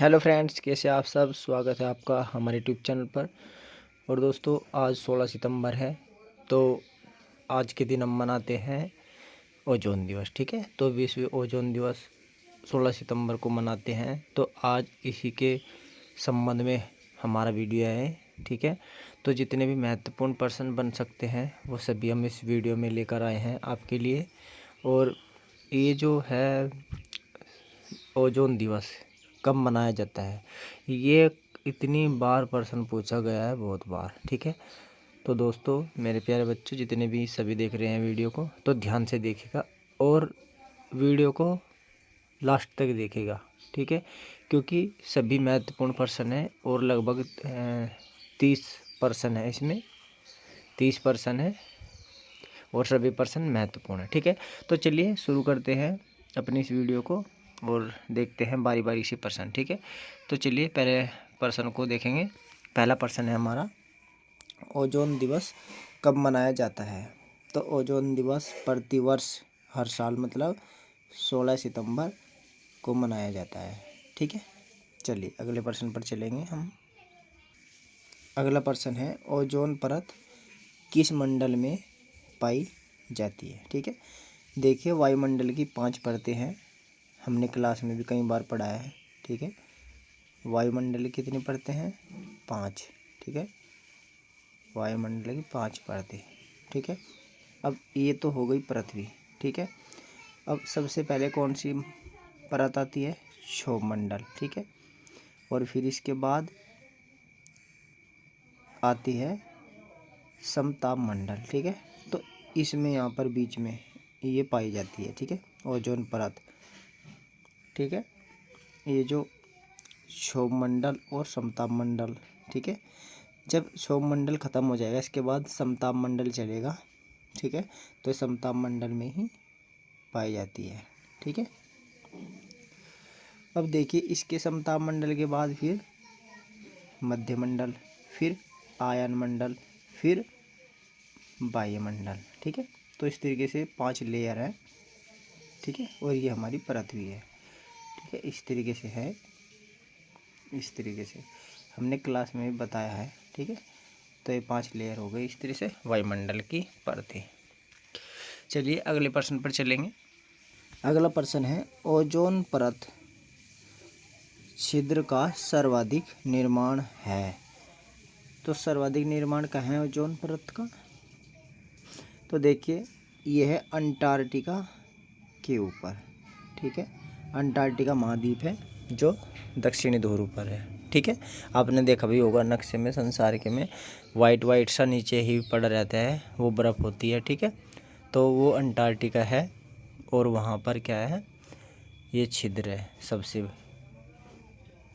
Hello friends, कैसे आप सब। स्वागत है आपका हमारे यूट्यूब चैनल पर। और दोस्तों, आज 16 सितंबर है, तो आज के दिन हम मनाते हैं ओजोन दिवस। ठीक है, तो विश्व ओजोन दिवस 16 सितंबर को मनाते हैं। तो आज इसी के संबंध में हमारा वीडियो है। ठीक है, तो जितने भी महत्वपूर्ण पर्सन बन सकते हैं वो सभी हम इस वीडियो में लेकर आए हैं आपके लिए। और ये जो है ओजोन दिवस कब मनाया जाता है, ये इतनी बार प्रश्न पूछा गया है, बहुत बार। ठीक है, तो दोस्तों, मेरे प्यारे बच्चों, जितने भी सभी देख रहे हैं वीडियो को, तो ध्यान से देखिएगा और वीडियो को लास्ट तक देखिएगा। ठीक है, क्योंकि सभी महत्वपूर्ण पर्सन है और लगभग 30 पर्सन है इसमें, 30 पर्सन है और सभी पर्सन महत्वपूर्ण है। ठीक है, तो चलिए शुरू करते हैं अपनी इस वीडियो को और देखते हैं बारी बारी से पर्सन। ठीक है, तो चलिए पहले पर्सन को देखेंगे। पहला पर्सन है हमारा, ओजोन दिवस कब मनाया जाता है। तो ओजोन दिवस प्रतिवर्ष हर साल मतलब 16 सितंबर को मनाया जाता है। ठीक है, चलिए अगले पर्सन पर चलेंगे हम। अगला पर्सन है, ओजोन परत किस मंडल में पाई जाती है। ठीक है, देखिए वायुमंडल की 5 परतें हैं, हमने क्लास में भी कई बार पढ़ा है। ठीक है, वायुमंडल की कितनी परतें हैं? 5। ठीक है, वायुमंडल की 5 परतें। ठीक है, अब ये तो हो गई पृथ्वी। ठीक है, अब सबसे पहले कौन सी परत आती है? क्षोभमंडल। ठीक है, और फिर इसके बाद आती है समताप मंडल। ठीक है, तो इसमें यहाँ पर बीच में ये पाई जाती है। ठीक है, ओजोन परत। ठीक है, ये जो क्षोभमंडल और समताप मंडल। ठीक है, जब क्षोभमंडल ख़त्म हो जाएगा इसके बाद समताप मंडल चलेगा। ठीक है, तो समताप मंडल में ही पाई जाती है। ठीक है, अब देखिए इसके समताप मंडल के बाद फिर मध्यमंडल, फिर आयन मंडल, फिर वायुमंडल। ठीक है, तो इस तरीके से 5 लेयर हैं। ठीक है, और ये हमारी पृथ्वी है। ठीक है, इस तरीके से है, इस तरीके से हमने क्लास में भी बताया है। ठीक है, तो ये 5 लेयर हो गई इस तरह से वायुमंडल की परतें। चलिए अगले प्रश्न पर चलेंगे। अगला प्रश्न है, ओजोन परत छिद्र का सर्वाधिक निर्माण है। तो सर्वाधिक निर्माण कहाँ है ओजोन परत का? तो देखिए ये है अंटार्कटिका के ऊपर। ठीक है, अंटार्कटिका महाद्वीप है जो दक्षिणी ध्रुव पर है। ठीक है, आपने देखा भी होगा नक्शे में, संसार के में वाइट वाइट सा नीचे ही पड़ा रहता है, वो बर्फ़ होती है। ठीक है, तो वो अंटार्कटिका है और वहाँ पर क्या है, ये छिद्र है, सबसे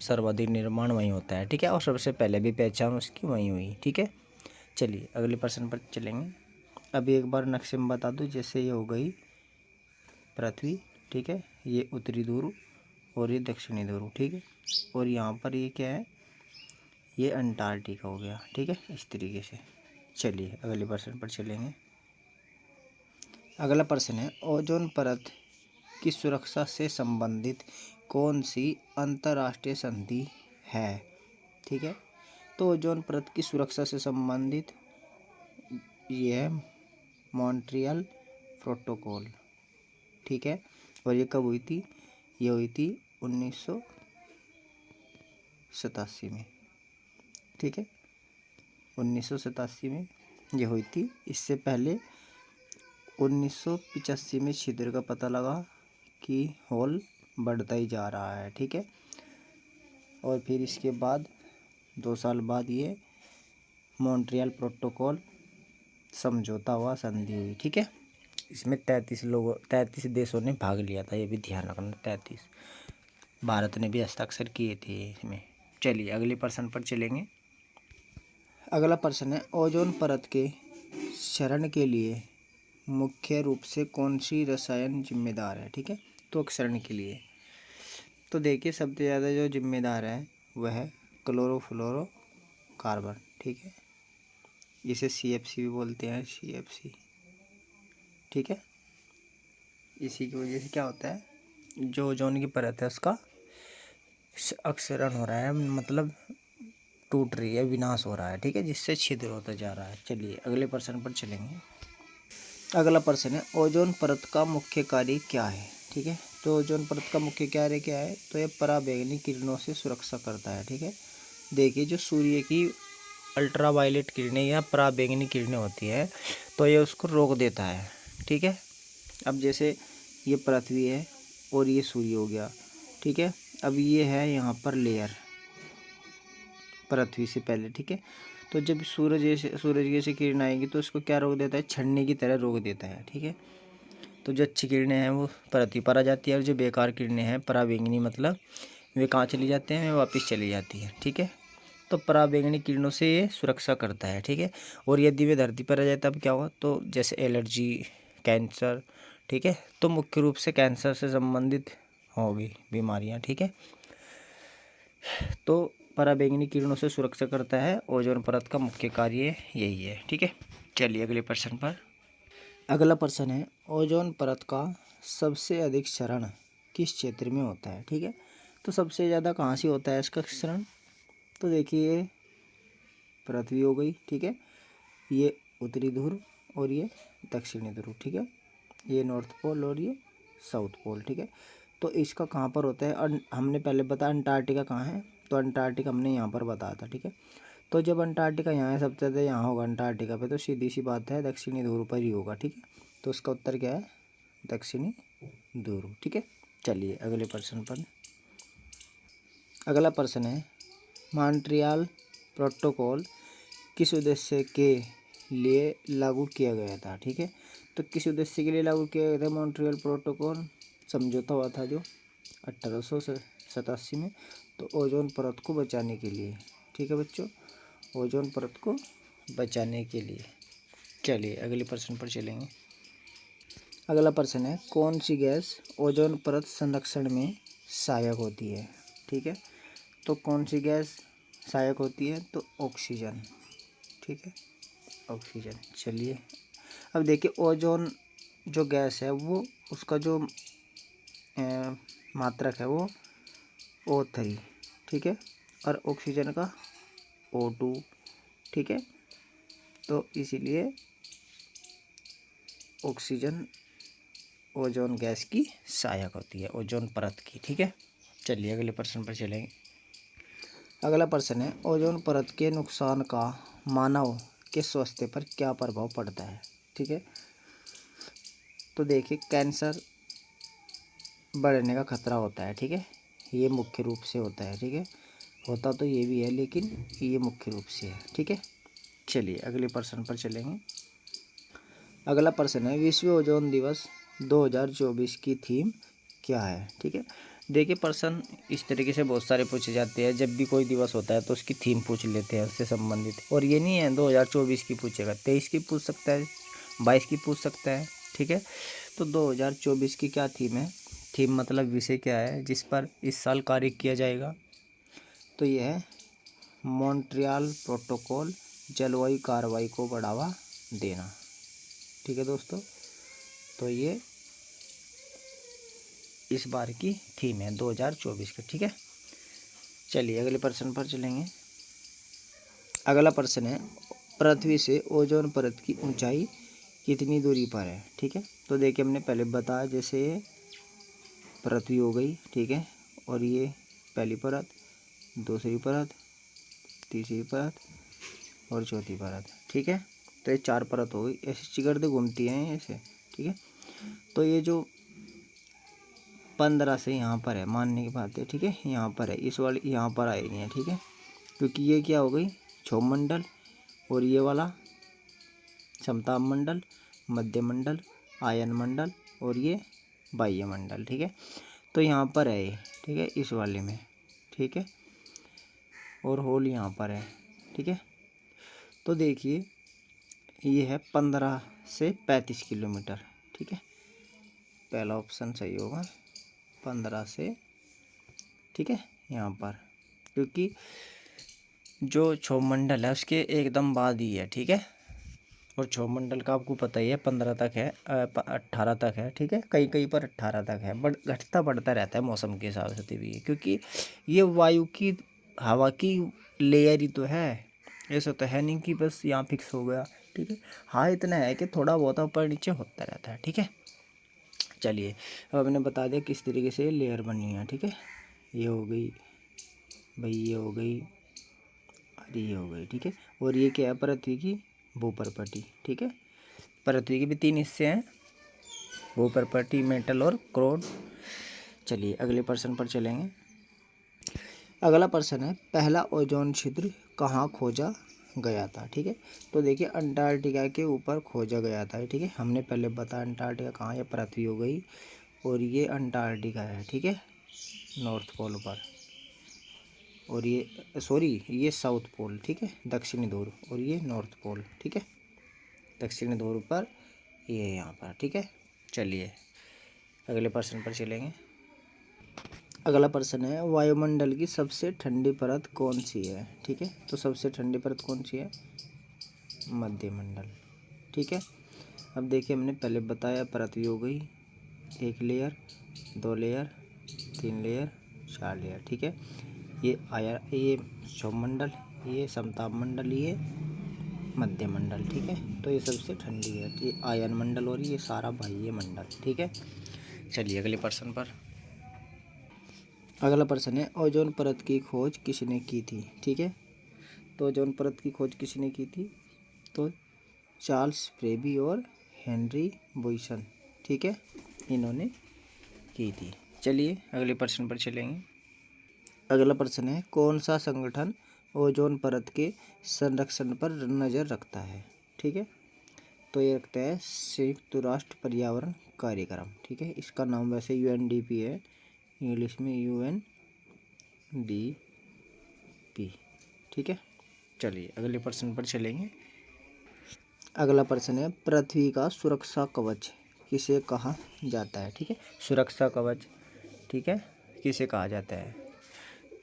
सर्वाधिक निर्माण वहीं होता है। ठीक है, और सबसे पहले भी पहचान उसकी वहीं हुई। ठीक है, चलिए अगले प्रश्न पर चलेंगे। अभी एक बार नक्शे में बता दूं, जैसे ये हो गई पृथ्वी। ठीक है, ये उत्तरी ध्रुव और ये दक्षिणी ध्रुव। ठीक है, और यहाँ पर ये क्या है, ये अंटार्कटिका हो गया। ठीक है, इस तरीके से। चलिए अगले प्रश्न पर चलेंगे। अगला प्रश्न है, ओजोन परत की सुरक्षा से संबंधित कौन सी अंतर्राष्ट्रीय संधि है? ठीक है, तो ओजोन परत की सुरक्षा से संबंधित ये है मॉन्ट्रियल प्रोटोकॉल। ठीक है, और ये कब हुई थी? ये हुई थी 1987 में। ठीक है, 1987 में ये हुई थी। इससे पहले 1985 में छिद्र का पता लगा कि होल बढ़ता ही जा रहा है। ठीक है, और फिर इसके बाद 2 साल बाद ये मॉन्ट्रियल प्रोटोकॉल समझौता हुआ, संधि हुई। ठीक है, इसमें 33 देशों ने भाग लिया था, ये भी ध्यान रखना। 33 भारत ने भी हस्ताक्षर किए थे इसमें। चलिए अगले प्रश्न पर चलेंगे। अगला प्रश्न है, ओजोन परत के क्षरण के लिए मुख्य रूप से कौन सी रसायन जिम्मेदार है? ठीक है, तो क्षरण के लिए तो देखिए सबसे ज़्यादा जो जिम्मेदार है वह है क्लोरोफ्लोरोकार्बन। ठीक है, इसे CFC भी बोलते हैं, CFC। ठीक है, इसी की वजह से क्या होता है, जो ओजोन की परत है उसका अक्षरण हो रहा है, मतलब टूट रही है, विनाश हो रहा है, ठीक है, जिससे छिद्र होता जा रहा है। चलिए अगले प्रश्न पर चलेंगे। अगला प्रश्न है ओजोन परत का मुख्य कार्य क्या है, ठीक है। तो ओजोन परत का मुख्य कार्य क्या है, तो ये पराबैंगनी किरणों से सुरक्षा करता है, ठीक है। देखिए जो सूर्य की अल्ट्रावायलेट किरणें या पराबैंगनी किरणें होती है, तो ये उसको रोक देता है, ठीक है। अब जैसे ये पृथ्वी है और ये सूर्य हो गया, ठीक है। अब ये है यहाँ पर लेयर पृथ्वी से पहले, ठीक है। तो जब सूरज जैसे किरण आएगी तो उसको क्या रोक देता है, छन्नी की तरह रोक देता है, ठीक है। तो जो अच्छी किरणें हैं वो पृथ्वी पर आ जाती है, और जो बेकार किरणें हैं पराबैंगनी, मतलब वे कहाँ चली जाते हैं, वे वापस चली जाती है, ठीक है। तो पराबैंगनी किरणों से ये सुरक्षा करता है, ठीक है। और यदि वे धरती पर आ जाए तब क्या होगा, तो जैसे एलर्जी, कैंसर, ठीक है। तो मुख्य रूप से कैंसर से संबंधित होगी बीमारियां, ठीक है। तो पराबैंगनी किरणों से सुरक्षा करता है, ओजोन परत का मुख्य कार्य यही है, ठीक है। चलिए अगले प्रश्न पर। अगला प्रश्न है ओजोन परत का सबसे अधिक क्षरण किस क्षेत्र में होता है, ठीक है। तो सबसे ज़्यादा कहाँ से होता है इसका क्षरण, तो देखिए पृथ्वी हो गई, ठीक है। ये उत्तरी ध्रुव और ये दक्षिणी ध्रुव, ठीक है। ये नॉर्थ पोल और ये साउथ पोल, ठीक है। तो इसका कहाँ पर होता है, और हमने पहले बताया अंटार्कटिका कहाँ है, तो अंटार्कटिका हमने यहाँ पर बताया था, ठीक है। तो जब अंटार्कटिका यहाँ है, सबसे ज़्यादा यहाँ होगा अंटार्कटिका पे, तो सीधी सी बात है दक्षिणी ध्रुव पर ही होगा, ठीक है। तो उसका उत्तर क्या है, दक्षिणी ध्रुव, ठीक है। चलिए अगले प्रश्न पर। अगला प्रश्न है मॉन्ट्रियल प्रोटोकॉल किस उद्देश्य के लिए लागू किया गया था, ठीक है। तो किस उद्देश्य के लिए लागू किया गया था मॉन्ट्रियल प्रोटोकॉल, समझौता हुआ था जो 1887 में, तो ओजोन परत को बचाने के लिए, ठीक है बच्चों, ओजोन परत को बचाने के लिए। चलिए अगले प्रश्न पर चलेंगे। अगला प्रश्न है कौन सी गैस ओजोन परत संरक्षण में सहायक होती है, ठीक है। तो कौन सी गैस सहायक होती है, तो ऑक्सीजन, ठीक है, ऑक्सीजन। चलिए अब देखिए ओजोन जो गैस है वो उसका जो मात्रक है वो O3, ठीक है, और ऑक्सीजन का O2, ठीक है। तो इसीलिए ऑक्सीजन ओजोन गैस की सहायक होती है, ओजोन परत की, ठीक है। चलिए अगले प्रश्न पर चलेंगे। अगला प्रश्न है ओजोन परत के नुकसान का मानव के स्वास्थ्य पर क्या प्रभाव पड़ता है, ठीक है। तो देखिए कैंसर बढ़ने का खतरा होता है, ठीक है, ये मुख्य रूप से होता है, ठीक है। होता तो ये भी है लेकिन ये मुख्य रूप से है, ठीक है। चलिए अगले प्रश्न पर चलेंगे। अगला प्रश्न है विश्व ओजोन दिवस 2024 की थीम क्या है, ठीक है। देखिए प्रश्न इस तरीके से बहुत सारे पूछे जाते हैं, जब भी कोई दिवस होता है तो उसकी थीम पूछ लेते हैं उससे संबंधित, और ये नहीं है 2024 की पूछेगा, 23 की पूछ सकता है, 22 की पूछ सकता है, ठीक है। तो 2024 की क्या थीम है, थीम मतलब विषय क्या है जिस पर इस साल कार्य किया जाएगा, तो यह है मॉन्ट्रियल प्रोटोकॉल जलवायु कार्रवाई को बढ़ावा देना, ठीक है दोस्तों। तो ये इस बार की थीम है 2024 की, ठीक है। चलिए अगले प्रश्न पर चलेंगे। अगला प्रश्न है पृथ्वी से ओजोन परत की ऊंचाई कितनी दूरी पर है, ठीक है। तो देखिए हमने पहले बताया जैसे पृथ्वी हो गई, ठीक है, और ये पहली परत, दूसरी परत, तीसरी परत और चौथी परत, ठीक है। तो ये 4 परत हो गई, ऐसे चिकड़ तो घूमती हैं ऐसे, ठीक है। तो ये जो 15 से यहाँ पर है मानने की बात है, ठीक है, यहाँ पर है, इस वाली यहाँ पर आएगी है, ठीक है, क्योंकि ये क्या हो गई क्षोभमंडल, और ये वाला समताप मंडल, मध्य मंडल, आयन मंडल और ये बाह्य मंडल, ठीक है। तो यहाँ पर है ये, ठीक है, इस वाले में, ठीक है, और होल यहाँ पर है, ठीक है। तो देखिए ये है 15 से 35 किलोमीटर, ठीक है, पहला ऑप्शन सही होगा 15 से, ठीक है, यहाँ पर, क्योंकि जो क्षोभमंडल है उसके एकदम बाद ही है, ठीक है, और क्षोभमंडल का आपको पता ही है 15 तक है, 18 तक है, ठीक है। कहीं कहीं पर 18 तक है, बट घटता बढ़ता रहता है मौसम के हिसाब से भी, क्योंकि ये वायु की, हवा की लेयर ही तो है। ऐसा तो है नहीं कि बस यहाँ फिक्स हो गया, ठीक है। हाँ, इतना है कि थोड़ा बहुत ऊपर नीचे होता रहता है, ठीक है। चलिए, अब मैंने बता दिया किस तरीके से लेयर बननी है, ठीक है। ये हो गई भाई, ये हो गई और ये हो गई, ठीक है। और ये क्या है, पृथ्वी की भूपर्पटी, ठीक है। पृथ्वी के भी 3 हिस्से हैं, भूपर्पटी, मेंटल और क्रोड। चलिए अगले प्रश्न पर चलेंगे। अगला प्रश्न है, पहला ओजोन छिद्र कहाँ खोजा गया था, ठीक है। तो देखिए अंटार्कटिका के ऊपर खोजा गया था, ठीक है। हमने पहले बताया अंटार्कटिका कहाँ है, पृथ्वी हो गई, और ये अंटार्कटिका है, ठीक है, नॉर्थ पोल पर। और ये सॉरी, ये साउथ पोल, ठीक है, दक्षिणी ध्रुव, और ये नॉर्थ पोल, ठीक है, दक्षिणी ध्रुव पर, ये यहाँ पर, ठीक है। चलिए अगले प्रश्न पर चलेंगे। अगला प्रश्न है, वायुमंडल की सबसे ठंडी परत कौन सी है, ठीक है। तो सबसे ठंडी परत कौन सी है, मध्यमंडल, ठीक है। अब देखिए हमने पहले बताया पृथ्वी हो गई, 1 लेयर, 2 लेयर, 3 लेयर, 4 लेयर, ठीक है। ये क्षोभमंडल, ये समताप मंडल, ये मध्यमंडल, ठीक है। तो ये सबसे ठंडी है, ये आयन मंडल और ये सारा बाह्य मंडल, ठीक है। चलिए अगले प्रश्न पर। अगला प्रश्न है, ओजोन परत की खोज किसने की थी, ठीक है। तो ओजोन परत की खोज किसने की थी, तो चार्ल्स फ्रेबी और हेनरी बॉयसन, ठीक है, इन्होंने की थी। चलिए अगले प्रश्न पर चलेंगे। अगला प्रश्न है, कौन सा संगठन ओजोन परत के संरक्षण पर नज़र रखता है, ठीक है। तो ये रखता है संयुक्त राष्ट्र पर्यावरण कार्यक्रम, ठीक है। इसका नाम वैसे UNDP है, इंग्लिश में UNDP, ठीक है। चलिए अगले प्रश्न पर चलेंगे। अगला प्रश्न है, पृथ्वी का सुरक्षा कवच किसे कहा जाता है, ठीक है। सुरक्षा कवच, ठीक है, किसे कहा जाता है,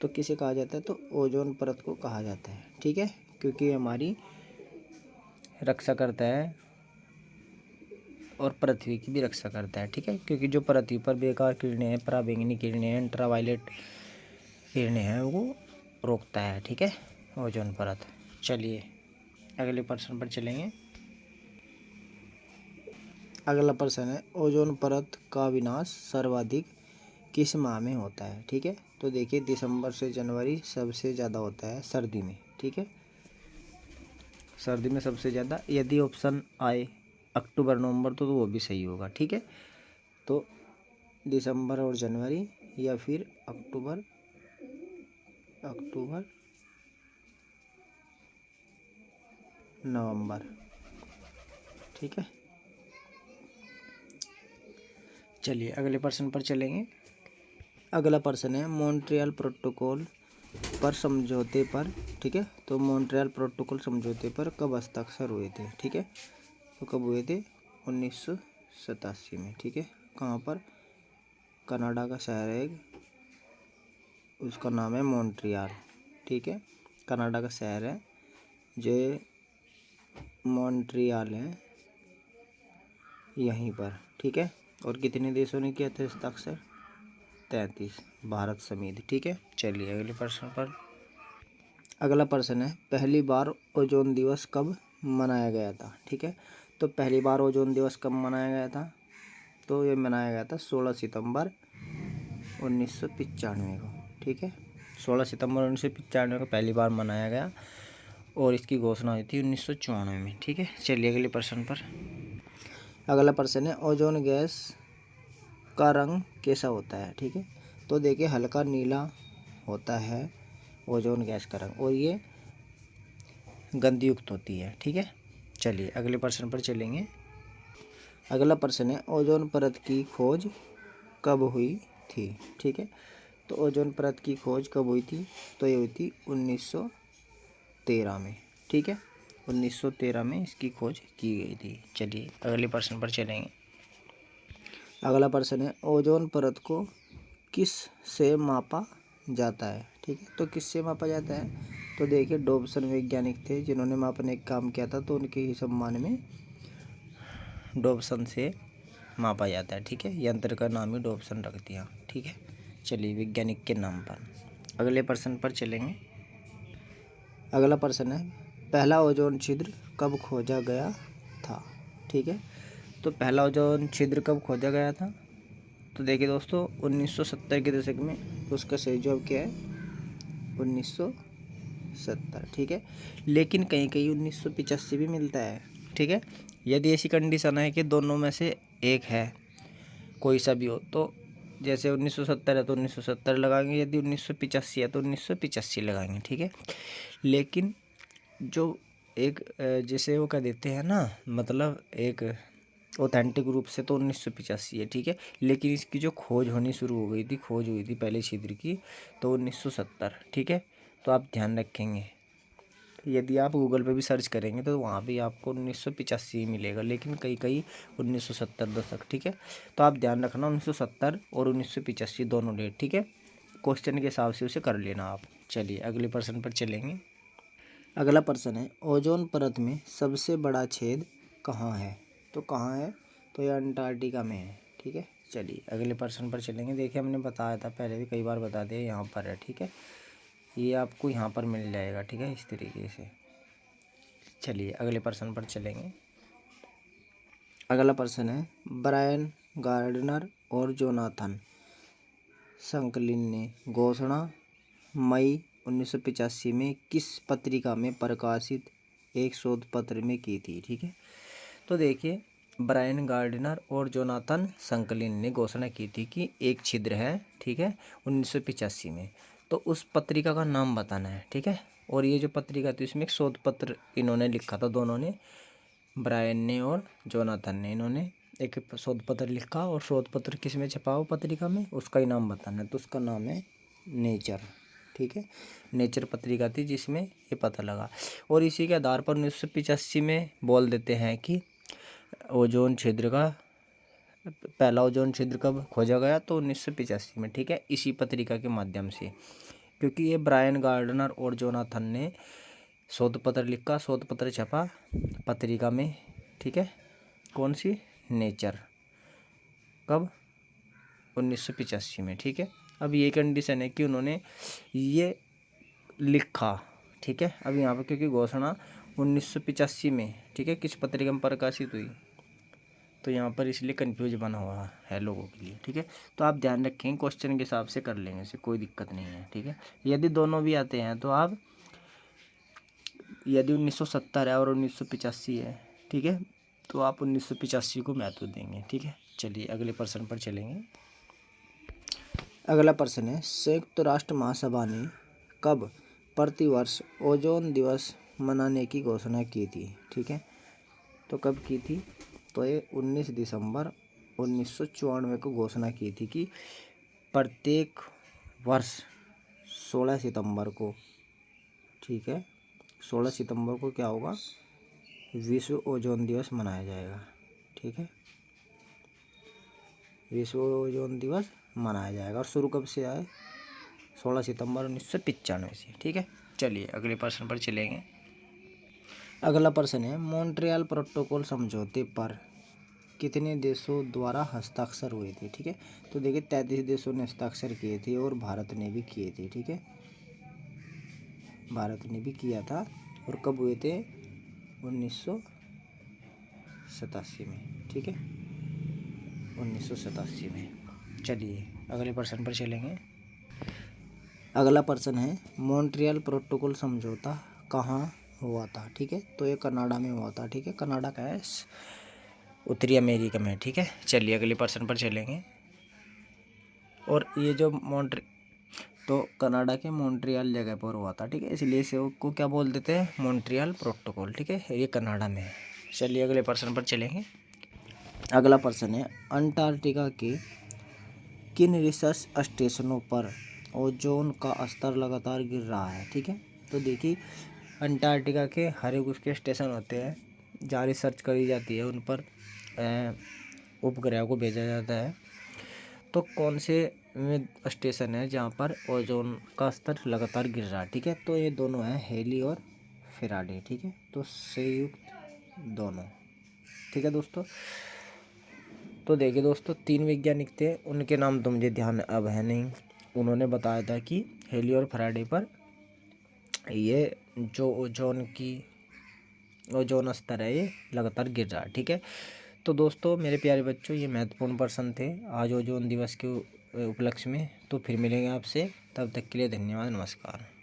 तो किसे कहा जाता है, तो ओजोन परत को कहा जाता है, ठीक है, क्योंकि हमारी रक्षा करता है और पृथ्वी की भी रक्षा करता है, ठीक है। क्योंकि जो पृथ्वी पर बेकार किरणें हैं, पराबैंगनी किरणें हैं, अल्ट्रावायलेट किरणें हैं, वो रोकता है, ठीक है, ओजोन परत। चलिए अगले प्रश्न पर चलेंगे। अगला प्रश्न है, ओजोन परत का विनाश सर्वाधिक किस माह में होता है, ठीक है। तो देखिए दिसंबर से जनवरी सबसे ज़्यादा होता है सर्दी में, ठीक है, सर्दी में सबसे ज़्यादा। यदि ऑप्शन आए अक्टूबर नवंबर तो वो भी सही होगा, ठीक है। तो दिसंबर और जनवरी, या फिर अक्टूबर नवंबर, ठीक है। चलिए अगले प्रश्न पर चलेंगे। अगला प्रश्न है, मॉन्ट्रियल प्रोटोकॉल पर समझौते पर, ठीक है। तो मॉन्ट्रियल प्रोटोकॉल समझौते पर कब हस्ताक्षर हुए थे, ठीक है। तो कब हुए थे, 1987 में, ठीक है। कहाँ पर, कनाडा का शहर है, उसका नाम है मॉन्ट्रियल, ठीक है, कनाडा का शहर है जो मॉन्ट्रियल है यहीं पर, ठीक है। और कितने देशों ने किया था हस्ताक्षर, 33, भारत समेत, ठीक है। चलिए अगले प्रश्न पर। अगला प्रश्न है, पहली बार ओजोन दिवस कब मनाया गया था, ठीक है। तो पहली बार ओजोन दिवस कब मनाया गया था, तो ये मनाया गया था 16 सितंबर 1995 को, ठीक है। 16 सितंबर 1995 को पहली बार मनाया गया, और इसकी घोषणा हुई थी 1994 में, ठीक है। चलिए अगले प्रश्न पर। अगला प्रश्न है, ओजोन गैस का रंग कैसा होता है, ठीक है। तो देखिए हल्का नीला होता है ओजोन गैस का रंग, और ये गंधयुक्त होती है, ठीक है। चलिए अगले प्रश्न पर चलेंगे। अगला प्रश्न है, ओजोन परत की खोज कब हुई थी, ठीक है। तो ओजोन परत की खोज कब हुई थी, तो ये हुई थी 1913 में, ठीक है, 1913 में इसकी खोज की गई थी। चलिए अगले प्रश्न पर चलेंगे। अगला प्रश्न है, ओजोन परत को किस से मापा जाता है, ठीक है। तो किससे मापा जाता है, तो देखिए डॉब्सन वैज्ञानिक थे जिन्होंने मापने का काम किया था, तो उनके ही सम्मान में डॉब्सन से मापा जाता है। ठीक है, यंत्र का नाम ही डॉब्सन रख दिया। ठीक है, चलिए वैज्ञानिक के नाम पर अगले प्रश्न पर चलेंगे। अगला प्रश्न है, पहला ओजोन छिद्र कब खोजा गया था। ठीक है, तो पहला ओजोन छिद्र कब खोजा गया था, तो देखिए दोस्तों 1970 के दशक में। तो उसका सही जवाब क्या है, 1970। ठीक है, लेकिन कहीं कहीं 1985 भी मिलता है। ठीक है, यदि ऐसी कंडीशन है कि दोनों में से एक है, कोई सा भी हो, तो जैसे 1970 है तो 1970 लगाएंगे, यदि 1985 है तो 1985 लगाएंगे। ठीक है, लेकिन जो एक जैसे वो कह देते हैं ना, मतलब एक ऑथेंटिक रूप से तो 1985 है। ठीक है, लेकिन इसकी जो खोज होनी शुरू हो गई थी, खोज हुई थी पहले छिद्र की, तो 1970। ठीक है, तो आप ध्यान रखेंगे, यदि आप गूगल पे भी सर्च करेंगे तो वहाँ भी आपको 1985 मिलेगा, लेकिन कहीं कहीं 1970 दशक। ठीक है, तो आप ध्यान रखना 1970 और 1985 दोनों डेट। ठीक है, क्वेश्चन के हिसाब से उसे कर लेना आप। चलिए अगले प्रश्न पर चलेंगे। अगला प्रश्न है, ओजोन परत में सबसे बड़ा छेद कहाँ है। तो कहाँ है, तो ये अंटार्कटिका में है। ठीक है, चलिए अगले प्रश्न पर चलेंगे। देखिए हमने बताया था पहले भी कई बार बता दिया, यहाँ पर है। ठीक है, ये आपको यहाँ पर मिल जाएगा। ठीक है, इस तरीके से। चलिए अगले प्रश्न पर चलेंगे। अगला प्रश्न है, ब्रायन गार्डनर और जोनाथन संकलिन ने घोषणा मई 1985 में किस पत्रिका में प्रकाशित एक शोध पत्र में की थी। ठीक है, तो देखिए ब्रायन गार्डनर और जोनाथन संकलिन ने घोषणा की थी कि एक छिद्र है। ठीक है, 1985 में। तो उस पत्रिका का नाम बताना है। ठीक है, और ये जो पत्रिका थी उसमें एक शोध पत्र इन्होंने लिखा था, दोनों ने, ब्रायन ने और जोनाथन ने, इन्होंने एक शोध पत्र लिखा, और शोध पत्र किस में छपा हो पत्रिका में, उसका ही नाम बताना है। तो उसका नाम है नेचर। ठीक है, नेचर पत्रिका थी जिसमें ये पता लगा, और इसी के आधार पर 1985 में बोल देते हैं कि ओजोन छिद्र का पहला ओजोन छिद्र कब खोजा गया, तो 1985 में। ठीक है, इसी पत्रिका के माध्यम से, क्योंकि ये ब्रायन गार्डनर और जोनाथन ने शोध पत्र लिखा, शोध पत्र छपा पत्रिका में। ठीक है, कौन सी, नेचर, कब, 1985 में। ठीक है, अब ये कंडीशन है कि उन्होंने ये लिखा। ठीक है, अब यहाँ पर क्योंकि घोषणा 1985 में, ठीक है, किस पत्रिका में प्रकाशित हुई, तो यहाँ पर इसलिए कंफ्यूज बना हुआ है लोगों के लिए। ठीक है, तो आप ध्यान रखें, क्वेश्चन के हिसाब से कर लेंगे, इसे कोई दिक्कत नहीं है। ठीक है, यदि दोनों भी आते हैं तो आप, यदि 1970 है और 1985 है, ठीक है, तो आप 1985 को महत्व देंगे। ठीक है, चलिए अगले प्रश्न पर चलेंगे। अगला प्रश्न है, संयुक्त राष्ट्र महासभा ने कब प्रतिवर्ष ओजोन दिवस मनाने की घोषणा की थी। ठीक है, तो कब की थी, तो ये 19 दिसंबर 1994 को घोषणा की थी कि प्रत्येक वर्ष 16 सितंबर को, ठीक है, 16 सितंबर को क्या होगा, विश्व ओजोन दिवस मनाया जाएगा। ठीक है, विश्व ओजोन दिवस मनाया जाएगा, और शुरू कब से आए, 16 सितंबर 1995 से। ठीक है, चलिए अगले प्रश्न पर चलेंगे। अगला प्रश्न है, मॉन्ट्रियल प्रोटोकॉल समझौते पर कितने देशों द्वारा हस्ताक्षर हुए थे। ठीक है, तो देखिए 33 देशों ने हस्ताक्षर किए थे, और भारत ने भी किए थे। ठीक है, भारत ने भी किया था, और कब हुए थे, 1987 में। ठीक है, 1987 में। चलिए अगले प्रश्न पर चलेंगे। अगला प्रश्न है, मॉन्ट्रियल प्रोटोकॉल समझौता कहाँ हुआ था। ठीक है, तो ये कनाडा में हुआ था। ठीक है, कनाडा का है, उत्तरी अमेरिका में। ठीक है, चलिए अगले प्रश्न पर चलेंगे। और ये जो तो कनाडा के मॉन्ट्रियल जगह पर हुआ था। ठीक है, इसलिए इसे को क्या बोल देते हैं, मॉन्ट्रियल प्रोटोकॉल। ठीक है, ये कनाडा में है। चलिए अगले प्रश्न पर चलेंगे। अगला प्रश्न है, अंटार्कटिका के किन रिसर्च स्टेशनों पर ओजोन का स्तर लगातार गिर रहा है। ठीक है, तो देखिए अंटार्कटिका के हर एक उसके स्टेशन होते हैं जहाँ रिसर्च करी जाती है, उन पर उपग्रह को भेजा जाता है। तो कौन से में स्टेशन है जहाँ पर ओजोन का स्तर लगातार गिर रहा है। ठीक है, तो ये दोनों हैं हेली और फैराडे। ठीक है, तो संयुक्त दोनों। ठीक है दोस्तों, तो देखिए दोस्तों, 3 वैज्ञानिक थे, उनके नाम तो मुझे ध्यान अब है नहीं। उन्होंने बताया था कि हेली और फैराडे पर ये जो ओजोन स्तर है ये लगातार गिर रहा है। ठीक है, तो दोस्तों मेरे प्यारे बच्चों, ये महत्वपूर्ण प्रश्न थे आज ओजोन दिवस के उपलक्ष्य में। तो फिर मिलेंगे आपसे, तब तक के लिए धन्यवाद, नमस्कार।